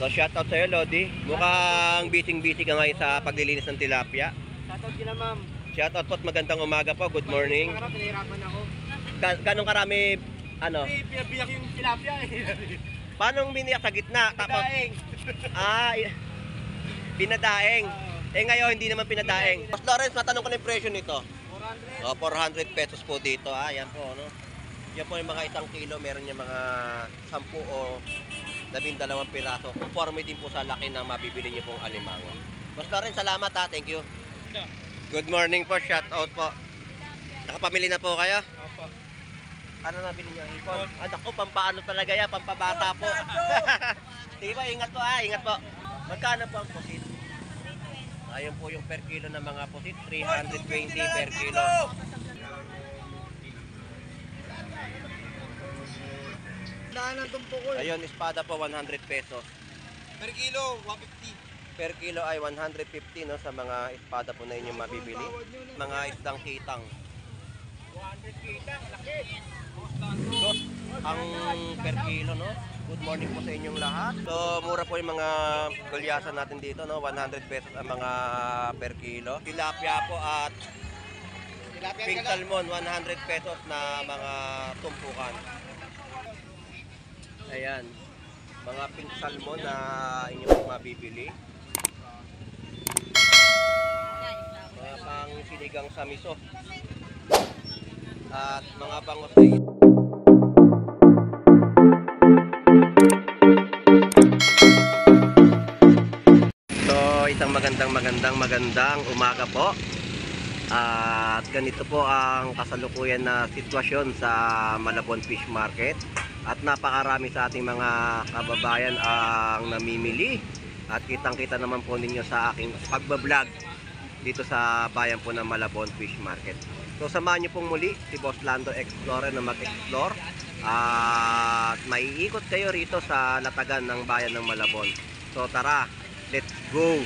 So shoutout sa'yo, Lodi. Mukhang busy-busy ka ngayon sa paglilinis ng tilapia. Shoutout kina ma'am. Shoutout po at magandang umaga po. Good morning. Pinahirapan ako. Ganong karami, ano? Pinabiyak yung tilapia eh. Paano biniyak sa gitna? Tapos, Daing. pinadaing. Eh ngayon, hindi naman pinadaing. Boss Lawrence, matanong ko na yung presyo nito. 400. Oh, 400 pesos po dito. Yan po, no? Yan po yung mga 1 kilo. Meron yung mga 10 o 12 piraso. Conforme din po sa laki na mabibili niyo pong alimango. Boss Lawrence, salamat ha. Thank you. Good morning po. Shout out po. Nakapamili na po kayo? Opo. Ano nabili niyo? Hipon? Anak ko, pampaano talaga yan? Pampabata po. Diba, ingat po ingat po. Magkano po ang pusit? Ayun po yung per kilo ng mga pusit. 320 per kilo. Daan ng tumpo ko. Ayun, espada po 100 pesos. Per kilo, 150. Per kilo ay 150 no, sa mga espada po na inyong mabibili. Mga isdang kitang. 100 kita, laki. Dos ang per kilo, no? Good morning po sa inyong lahat. So, mura po yung mga gulyasan natin dito, no? 100 pesos ang mga per kilo. Tilapia po at pink salmon, 100 pesos na mga tumpukan. Ayan, mga pink salmon na inyong mabibili. Mga pang sinigang sa miso. At mga bangos na ito. So, isang magandang umaga po. At ganito po ang kasalukuyan na sitwasyon sa Malabon Fish Market. At napakarami sa ating mga kababayan ang namimili. At kitang-kita naman po ninyo sa aking pagbablog dito sa bayan po ng Malabon Fish Market. So samahan niyo pong muli si Boss Lando Explorer na mag-explore. At maiikot kayo rito sa latagan ng bayan ng Malabon. So tara, let's go!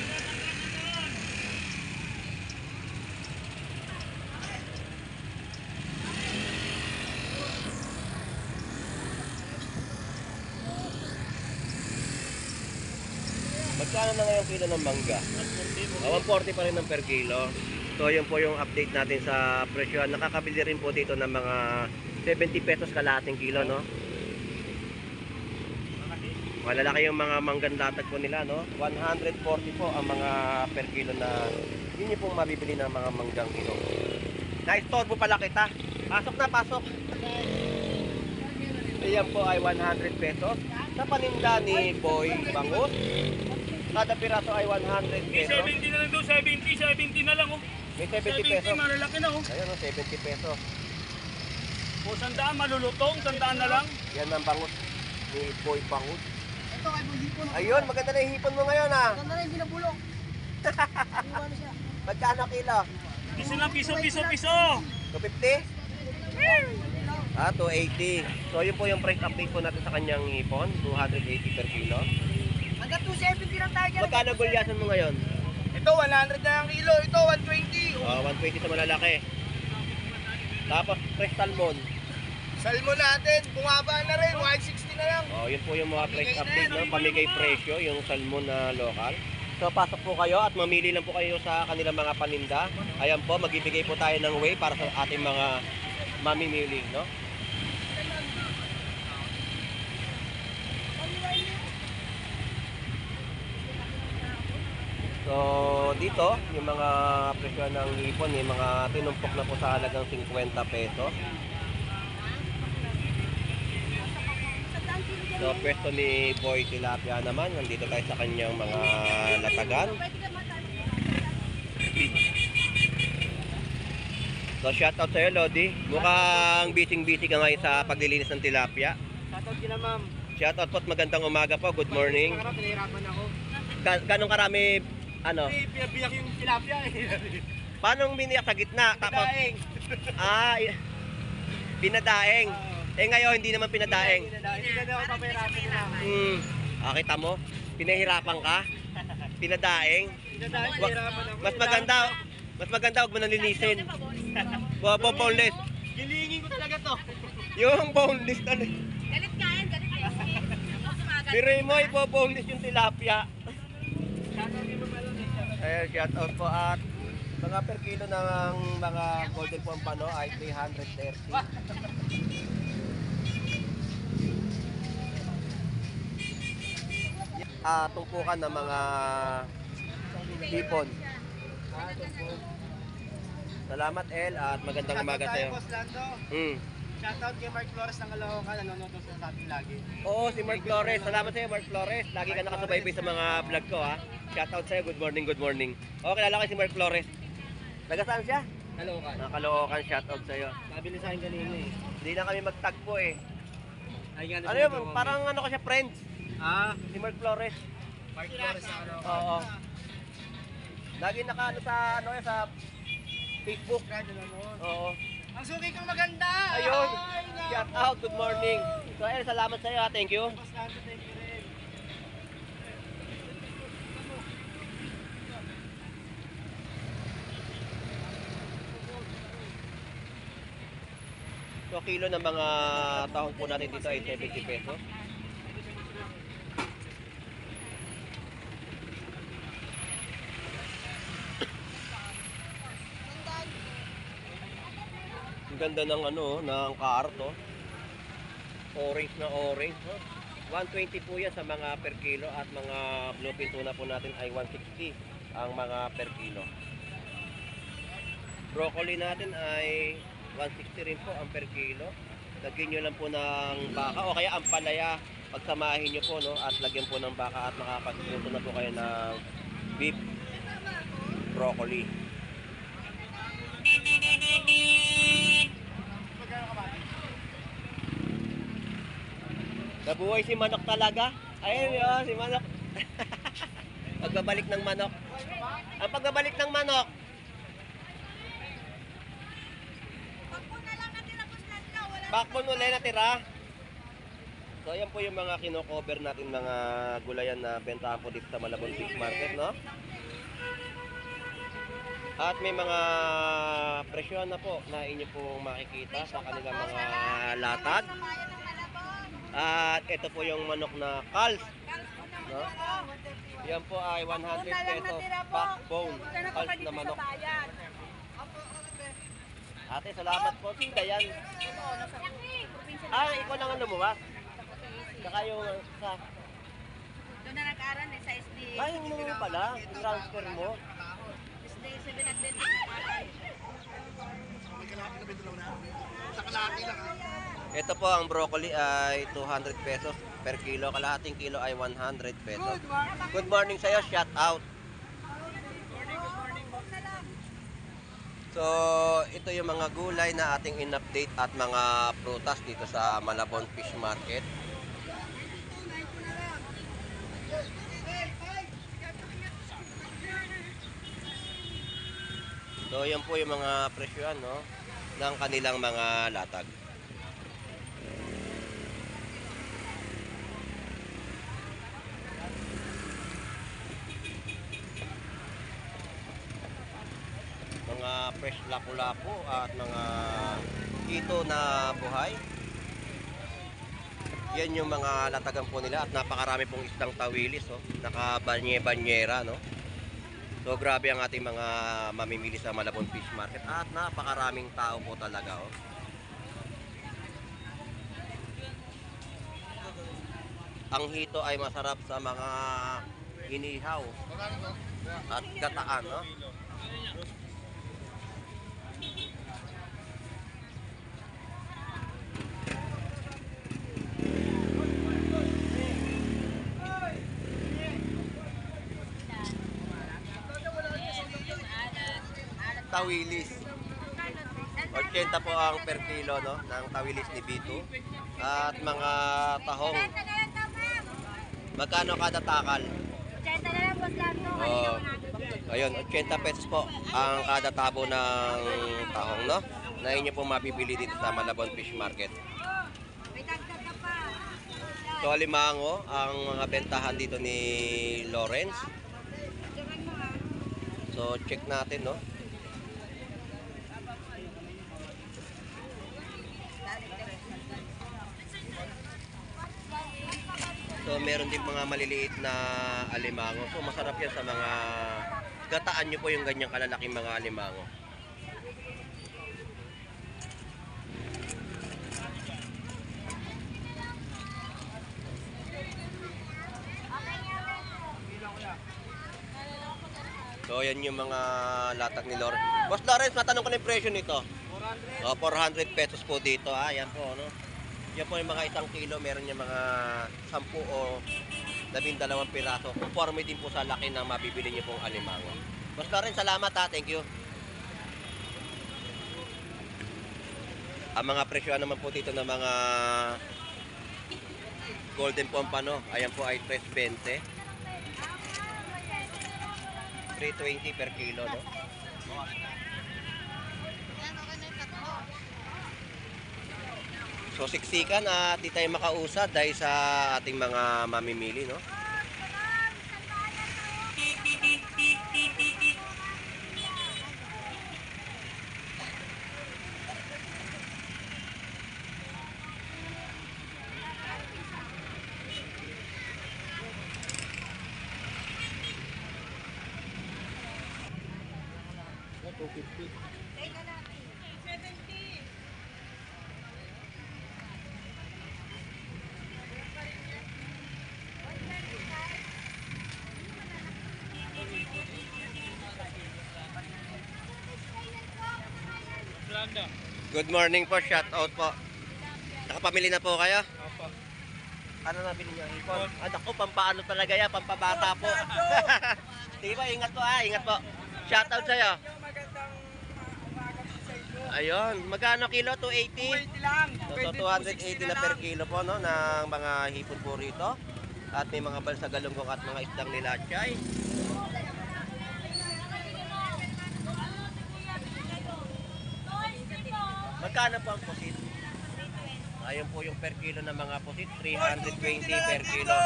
Magkano na ngayon kilo ng mangga? 140 pa rin ng per kilo. So yun po yung update natin sa presyo. Nakakabili rin po dito ng mga 70 pesos kalahating kilo, no? Malalaki yung mga manggang latag po nila, no? 140 po ang mga per kilo na yun yung pong mabibili ng mga manggang kilo. Na-store po pala kita. Pasok na, pasok. Ayan po ay 100 pesos. Sa paninda ni Boy Bangus, kada piraso ay 100 pesos. 70 na lang daw, 70 na lang oh. May 70 pesos. Malalaki na oh. Ayan o, 70 pesos. O, 100 malulutong, 100 na lang. Yan ang bangus ni Boy Bangus. Ito ay hipon. Ayun, maganda na yung hipon mo ngayon ha. Maganda na yung binabulong. Iwan siya. Magkano kilo? Piso lang, piso. 250? 280. So yun po yung price update po natin sa kanyang hipon. 280 per kilo. Hanggang 270 lang tayo dyan. Magkano gulyasan mo ngayon? Ito 100 na ang kilo, ito 120. 120 sa malalaki. Tapos fresh salmon. Salmon natin, bumaba na rin, 160 na lang. Yun po yung mga price update, no? Pamigay presyo, yung salmon na local. So pasok po kayo at mamili lang po kayo sa kanilang mga paninda. Ayan po, magbibigay po tayo ng way para sa ating mga mamimili, no? So dito, yung mga presyo ng hipon, yung mga tinumpok na po sa halagang 50 pesos. So pwesto ni Boy Tilapia naman, nandito tayo sa kanyang mga latagan. So shoutout sa'yo, Lodi. Mukhang busy-busy ka ngayon sa paglilinis ng tilapia. Shoutout kina ma'am. Shoutout po at magandang umaga po. Good morning. Pinahirapan ako. Ganong karami, ano? Pinabiyak yung tilapia eh. Paano biniyak sa gitna? Tapos, Daing. pinadaing. Eh ngayon, hindi naman pinadaing. Hindi na daw papahirapan nila. Kita mo? Pinahirapan ka? Pinadaing? Pinahirapan ako. Mas maganda, huwag mo nang linisin. Boneless. Gilingin ko talaga to. Yung boneless talaga. Galit ka yan, galit eh. Si Raymoy po, boneless yung tilapia. Ayan, shout out po at mga per kilo ng mga golden pompano ay 330. Tumpukan ng mga hipon. Salamat El at magandang umaga sa'yo. Boss Lando. Shoutout kay Mark Flores ng Caloocan, nanonood sa atin lagi. Oo, si Mark Flores. Salamat sa'yo, Mark Flores. Lagi ka nakasubaybay sa mga vlog ko, ha. Shoutout sa'yo. Good morning, good morning. Oo, kilala ko si Mark Flores. Taga saan siya? Caloocan. Nakalookan, shoutout sa'yo. Nabili sa akin kanina eh. Hindi na kami magtagpo eh. Ay, nga, Ano yun, parang ano ko siya, friends. Si Mark Flores. Mark Flores ng Caloocan. Oo. Lagi nakaano sa, ano sa Facebook. Oo. Ang suki kong maganda! Ayun. Ay, nga. Shout out, good morning. So, El, salamat sa'yo, ha. Thank you. Boss Lando, thank you rin. So, kilo ng mga tahong po natin dito ay 70 pesos. Ang ganda ng ano, ng karto. Orange na orange. 120 po yan sa mga per kilo at mga bluefin tuna po natin ay 160 ang mga per kilo. Broccoli natin ay 160 rin po ang per kilo. Lagyan nyo lang po ng baka o kaya ang palaya. Pagsamahin nyo po, no, at lagyan po ng baka at makakagluto na po kayo ng beef broccoli. Nabuhay si manok talaga. Ayun yun, si manok. Pagbabalik ng manok. Ang pagbabalik ng manok. Backbone ulit natira. So ayan po yung mga kino-cover natin mga gulayan na bentahan po dito sa Malabon Fish Market, no? At may mga presyo na po na inyo pong makikita sa kanilang mga latag. At ito po yung manok na Cals, no? Yan po ay 100 pesos backbone Cals na manok. Ate, salamat po. Sida yan. Ikaw lang ang lumuwas. Saka yung sa... Doon na nag-aral sa SD. Ay, yung mo pala. Transfer mo. SD 7 Advent. Ito po ang broccoli ay 200 pesos per kilo. Kalahating kilo ay 100 pesos. Good morning sa'yo. Shout out. So, ito yung mga gulay na ating in-update at mga prutas dito sa Malabon Fish Market. So, yan po yung mga presyohan, no, ng kanilang mga latag. Mga fresh lapu-lapu at mga hito na buhay. Yan yung mga latagan po nila at napakarami pong isdang tawilis, oh. Naka-banye-banyera, no. So grabe ang ating mga mamimili sa Malabon Fish Market at napakaraming tao po talaga, oh. Ang hito ay masarap sa mga inihaw at gataan, no. Tawilis. 80 po ang per kilo, no, ng tawilis ni Bito. At mga tahong. Magkano kada takal? 80 na lang, Boss Lando. Oh, ayun, 80 pesos po ang kada tabo ng tahong, no, na inyo po mabibili dito sa Malabon Fish Market. May dagdag ka pa. So alimango ang mga bentahan dito ni Lawrence. So check natin, no. So meron din mga maliliit na alimango. So masarap yan sa mga gataan nyo po yung ganyang kalalaking mga alimango. So yan yung mga latag ni Lawrence. Boss Lawrence, matanong ko na yung presyo nito. 400. Oh, 400 pesos po dito. Yan po, no? Yan po yung mga 1 kilo. Meron yung mga 10 o 12 piraso. Conforme din po sa laki na mabibili nyo pong alimango. Boss Lawrence, salamat ha. Thank you. Ang mga presyo naman po dito ng mga golden pompano. Ayan po ay 3.20. 3.20 per kilo, no? So siksikan at di tayo makausad dahil sa ating mga mamimili, no? Good morning po, shout out po. Nakapamili na po kayo? Opo. Ano nabili niyo? Hipon? Anak ko, pampaano talaga yan, pampabata po. Di ba, ingat po ingat po. Shout out sa'yo. Magandang umaga po sa inyo. Ayun, magkano kilo? 280? 280 lang. So 280 na per kilo po, no, ng mga hipon po rito. At may mga balsa galunggong at mga isdang nilachay. Magkano po ang pusit? Ayun po yung per kilo ng mga pusit, 320 per kilo.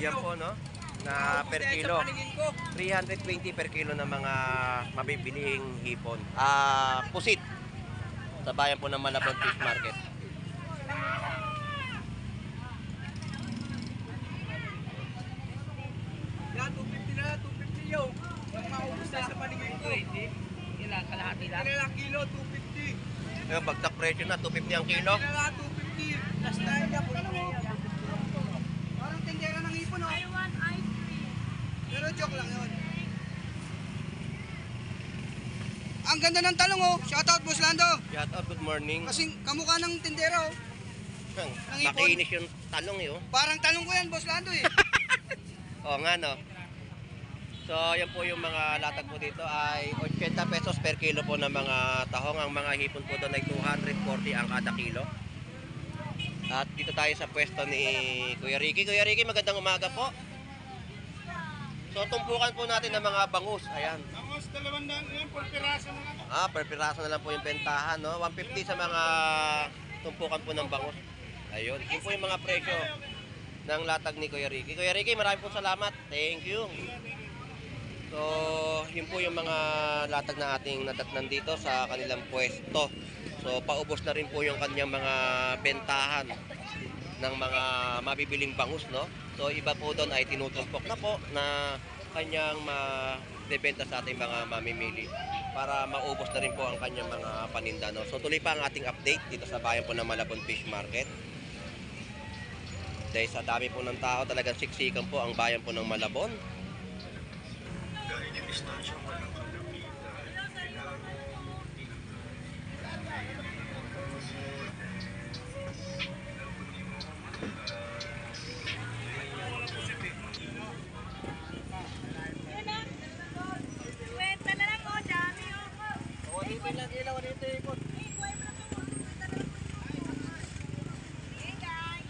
Yan po, no, na per kilo. 320 per kilo ng mga mabibiling hipon. Pusit. Sa bayan po ng Malabon Fish Market. Yan, 250 na, 250 yun. Huwag maubos na sa paningin ko. Ilang kalahati lang? Ilang kilo, 250. Ngayon, bagtak presyo na, 250 ang kilo. Ilang 250. Last time niya po. Parang tindera ng ipon, oh. I want ice cream. Pero joke lang yun. Ang ganda ng talong, oh. Shoutout, Boss Lando. Shout out, good morning. Kasing kamukha ng tindera, oh. ipon. Makiinis yung talong yun. Parang talong ko yan, Boss Lando, eh. Oo nga, no. So, yan po yung mga latag po dito ay 80 pesos per kilo po ng mga tahong. Ang mga hipon po doon ay 240 ang kada kilo. At dito tayo sa pwesto ni Kuya Ricky. Kuya Ricky, magandang umaga po. So, tumpukan po natin ng mga bangus. Ayan. Bangus, 200 yan, per piraso na lang. Per piraso na lang po yung bentahan, no? 150 sa mga tumpukan po ng bangus. Ayun. Yun po yung mga presyo ng latag ni Kuya Ricky. Kuya Ricky, maraming po salamat. Thank you. So, yun po yung mga latag na ating nadatnan dito sa kanilang pwesto. So, paubos na rin po yung kanyang mga bentahan ng mga mabibiling bangus, no? So, iba po doon ay tinutumpok na po na kanyang mabebenta sa ating mga mamimili para maubos na rin po ang kanyang mga paninda, no? So, tuloy pa ang ating update dito sa bayan po ng Malabon Fish Market. Dahil sa dami po ng tao, talagang siksikan po ang bayan po ng Malabon. Kwenta na lang, oh, dami, oh. Hey, guys.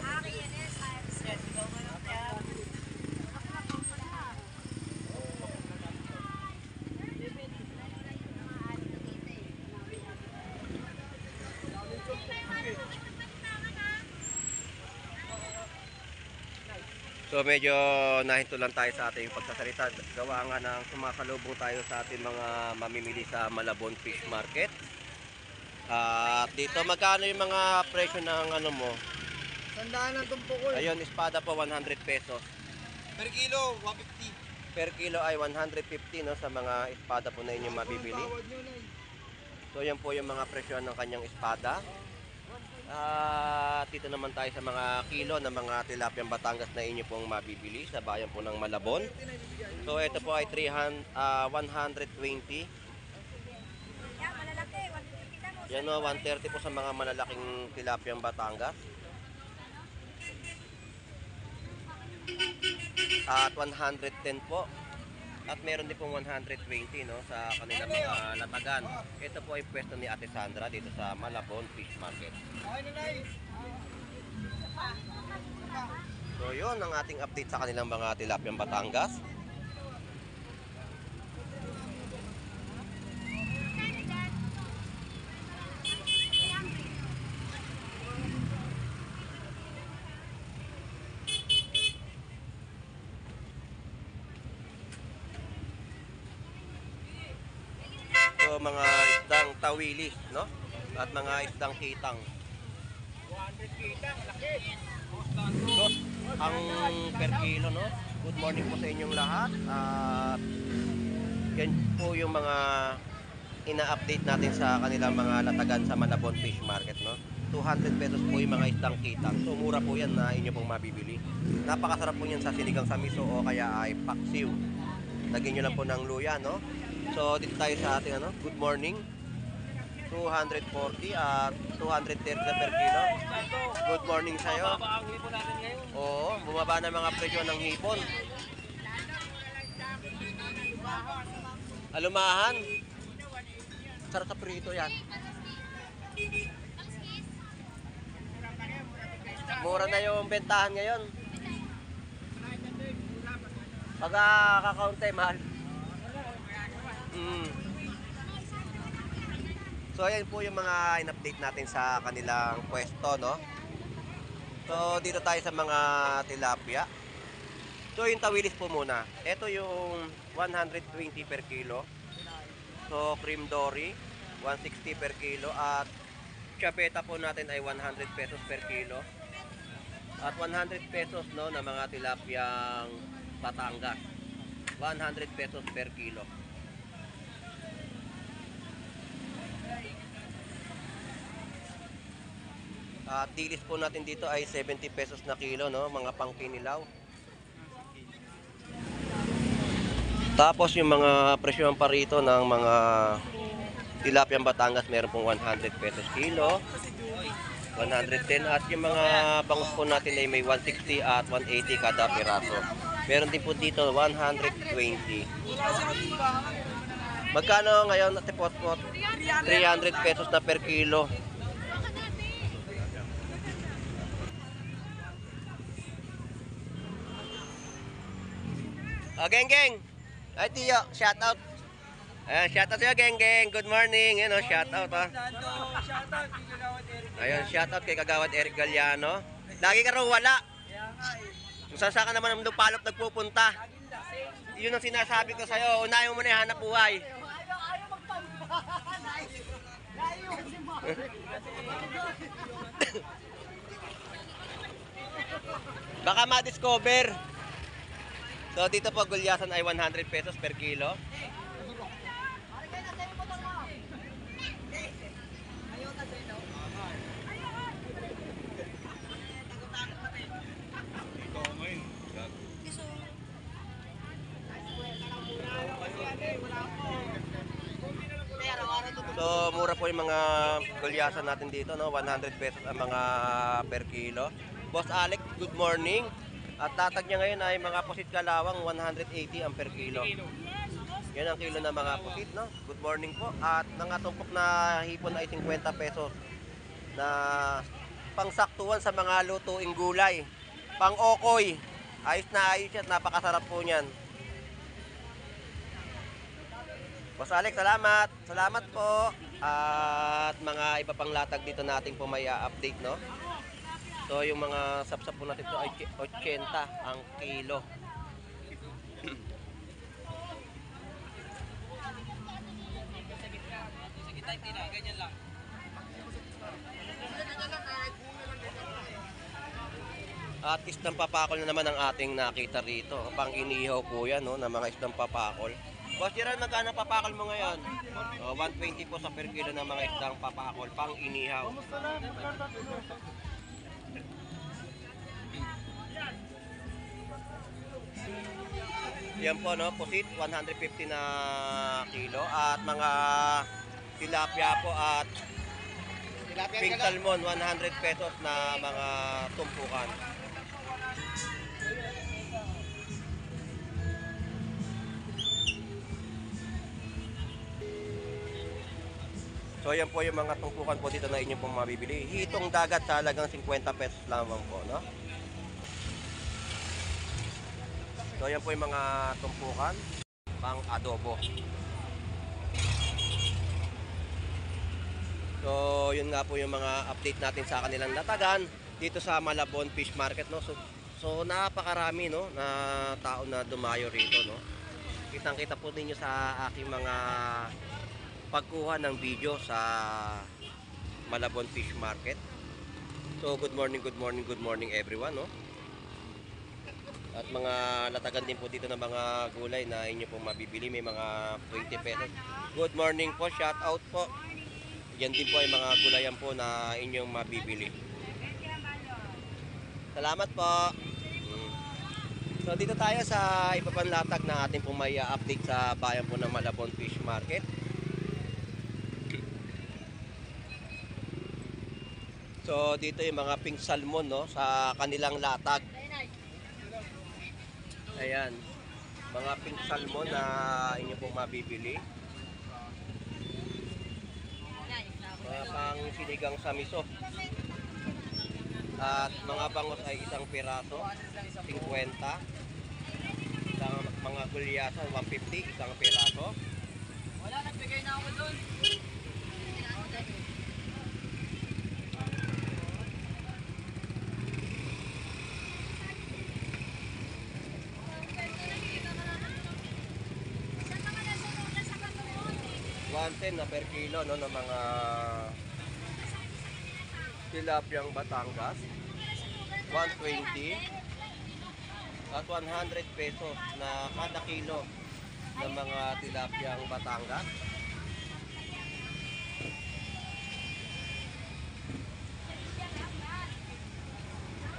Akin yan, So medyo nahinto lang tayo sa ating pagsasalita. Gawa nga ng sumasalubong tayo sa ating mga mamimili sa Malabon Fish Market. At dito, magkano yung mga presyo ng ano mo? Sandaan ng tumpok ko eh. Ayun, espada po 100 pesos. Per kilo, 150. Per kilo ay 150 no, sa mga espada po na inyong mabibili. Tawad nyo na eh. So yan po yung mga presyo ng kanyang espada. Dito naman tayo sa mga kilo ng mga tilapiyang Batangas na inyo pong mabibili sa bayan po ng Malabon. So ito po ay 120. Yan, malalaki. 150 lang. Yan o, 130 po sa mga malalaking tilapiyang Batangas. At 110 po. At meron din pong 120 no, sa kanilang mga latagan. Ito po ay pwesto ni Ate Sandra dito sa Malabon Fish Market. Okay na eh. So yun ang ating update sa kanilang mga tilapiyang Batangas. So mga isdang tawilis no, at mga isdang kitang. 100 kita, laki. Dos ang per kilo no. Good morning po sa inyong lahat. At yan po yung mga ina-update natin sa kanilang mga latagan sa Malabon Fish Market no. 200 pesos po yung mga isdang kitang. So mura po yan na inyo pong mabibili. Napakasarap po yan sa sinigang sa miso o kaya ay paksiw. Lagyan nyo lang po ng luya no. So dito tayo sa ating ano, good morning. 240 at 230 na per kilo. Good morning sa'yo. Baba ang hipon natin ngayon. Oo, bumaba na mga presyo ng hipon. Alumahan. Sarap sa prito yan. Mura na yung bentahan ngayon. Pagka kakaunti, mahal. So ayan po yung mga in-update natin sa kanilang pwesto no. So dito tayo sa mga tilapia. So yung tawilis po muna. Ito yung 120 per kilo. So cream dory 160 per kilo at chapeta po natin ay 100 pesos per kilo. At 100 pesos no na mga tilapiyang Batangas. 100 pesos per kilo. At dilis po natin dito ay 70 pesos na kilo no, mga pangkinilaw. Tapos yung mga presyo pa rito ng mga tilapiyang Batangas meron pong 100 pesos kilo. 110 at yung mga bangus po natin ay may 160 at 180 kada piraso. Meron din po dito 120. Magkano ngayon Ate Potpot? 300 pesos na per kilo. Geng Geng. Ay Tiyo, shout out. Ayan, shout out sa'yo Geng Geng. Good morning. Ayan, shout out ha. Ayun, shout out kay Kagawad Eric Galliano. Lagi ka raw wala. Kung saan ka naman ng palop nagpupunta. Yun ang sinasabi ko sa'yo. Unahin mo na yung hanap buhay. Baka ma-discover. So dito po gulyasan ay 100 pesos per kilo. So mura po yung mga gulyasan natin dito no, 100 pesos ang mga per kilo. Boss Alex, good morning. At tatag niya ngayon ay mga pusit kalawang 180 ang per kilo. Yan ang kilo ng mga pusit no. Good morning po. At nangatungkok na hipon ay 50 pesos na pangsaktuan sa mga lutuing gulay. Pang-okoy. Ayos na ayos at napakasarap po niyan. Boss Alex, salamat. Salamat po. At mga iba pang latag dito natin po may update no. So yung mga sapsap po natin ito ay 80 ang kilo. At isdang papakol na naman ang ating nakita rito. Pang inihaw po yan, no, ng mga isdang papakol. Boss Gerald, magkano papakol mo ngayon? 120 po sa per kilo ng mga isdang papakol, pang inihaw. Yan po, no, pusit, 150 na kilo. At mga tilapia po at pink salmon, 100 pesos na mga tumpukan. So yan po yung mga tumpukan po dito na inyong pong mabibili. Hitong dagat talagang 50 pesos lamang po, no? So yan po yung mga tumpukan pang adobo. So yun nga po yung mga update natin sa kanilang latagan dito sa Malabon Fish Market, no? So napakarami, no, na tao na dumayo rito, no? Kitang-kita po ninyo sa aking mga pagkuha ng video sa Malabon Fish Market. So good morning everyone, no? At mga latagan din po dito ng mga gulay na inyo pong mabibili, may mga 20 pesos. Good morning po, shout out po. Yan din po ay mga gulayan po na inyong mabibili. Salamat po. So dito tayo sa iba pang latag na ating pong may update sa bayan po ng Malabon Fish Market. So dito yung mga pink salmon, no, sa kanilang latag. Ayan, mga pink salmon na inyo pong mabibili. Mga pang sinigang sa miso. At mga bangos ay isang piraso, 50. Isang mga gulyasan, 150, isang piraso. Wala, nagbigay na ako doon. $110 na per kilo, no, ng mga tilapyang Batangas. 120 at 100 pesos na kada kilo ng mga tilapyang Batangas.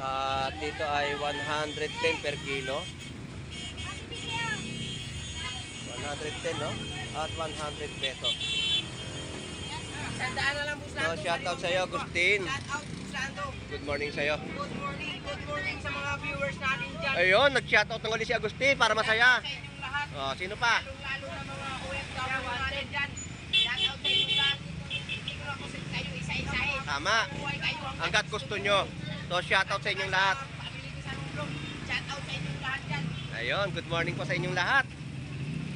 At dito ay 110 per kilo. 110, no? At 100 pesos. Sandaan na lang, Buslando. So, shout out sa iyo, Agustin. Shout out, Buslando. Good morning sa iyo. Good morning sa mga viewers natin dyan. Ayun, nag-shout out ng ulit si Agustin para masaya. Sa inyong lahat. Oh, sino pa? Lalo na mga OFW natin dyan. Shout out sa inyong lahat. Hindi ko lang kasi kayo isa-isahin. Tama. Buhay kayo Hanggat gusto nyo. So, shout out sa inyong lahat. Pabili ko sa tulong. Shout out sa inyong lahat dyan. Ayun, good morning po sa inyong lahat.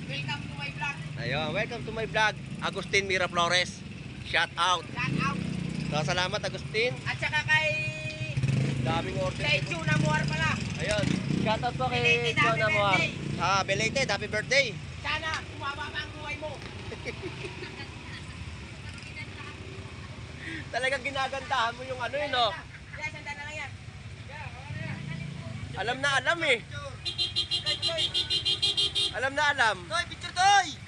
Welcome to my vlog. Ayun, welcome to my vlog. Agustin Miraflores. Shout out. Shout out. So, salamat Agustin. At saka kay Daming order. Chuna Muar pala. Ayun, shout out po kay Belated happy John Amuar. birthday. Belated, happy birthday. Sana kumaba pa ang buhay mo. Talagang ginagandahan mo yung ano yun, no? Yan, sandaan na lang yan. Alam na alam eh. Toy, Alam na alam. picture toy!